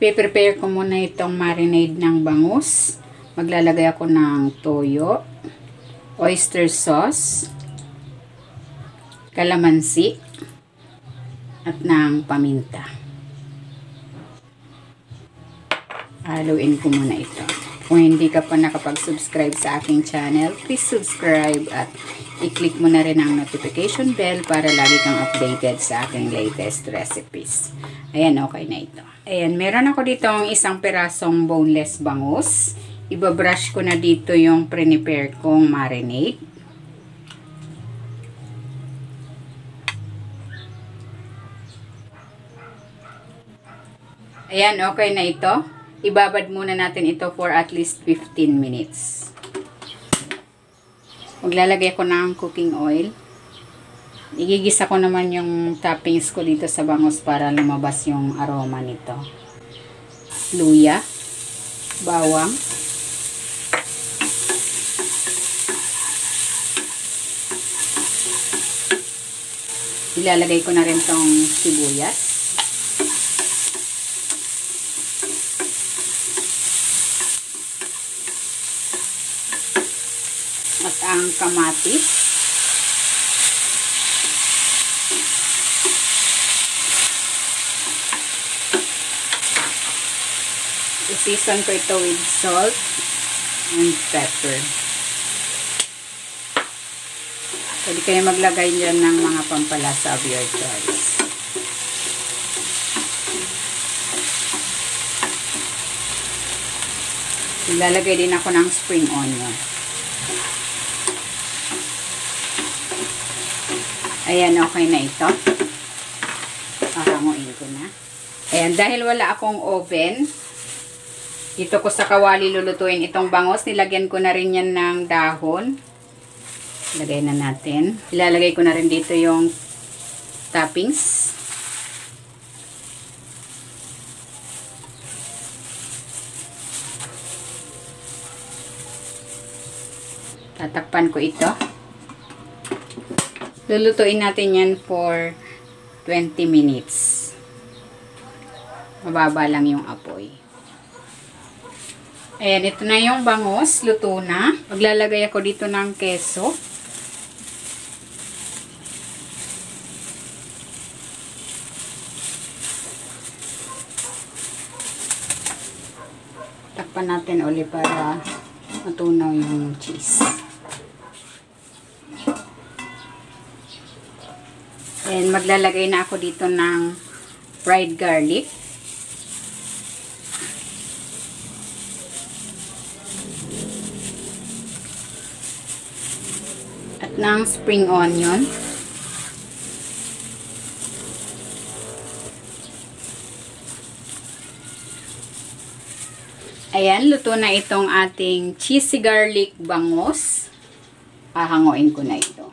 I-prepare ko muna itong marinade ng bangus. Maglalagay ako ng toyo, oyster sauce, kalamansi, at ng paminta. Haluin ko muna ito. Kung hindi ka pa nakapag-subscribe sa aking channel, please subscribe at i-click mo na rin ang notification bell para lagi kang updated sa aking latest recipes. Ayan, okay na ito. Ayan, meron ako dito ang isang pirasong boneless bangus. Ibabrush ko na dito yung prepare kong marinade. Ayan, okay na ito. Ibabad muna natin ito for at least 15 minutes. Maglalagay ko ng cooking oil. Igigisa ko naman yung toppings ko dito sa bangus para lumabas yung aroma nito. Luya, bawang, ilalagay ko na rin tong sibuyas. At ang kamatis. I-season ko ito with salt and pepper. Pwede kayo maglagay dyan ng mga pampalasa of your choice. Ilalagay din ako ng spring onion. Ayan, okay na ito. Hahanguin ko na. Ayan, dahil wala akong oven, dito ko sa kawali lulutuin itong bangus. Nilagyan ko na rin yan ng dahon. Lagay na natin. Ilalagay ko na rin dito yung toppings. Tatakpan ko ito. Lulutuin natin yan for 20 minutes. Mababa lang yung apoy. Ayan, ito na yung bangus. Luto na. Maglalagay ako dito ng keso. Takpan natin ulit para matunaw yung cheese. And maglalagay na ako dito ng fried garlic. At ng spring onion. Ayan, luto na itong ating cheesy garlic bangus. Hahanguin ko na ito.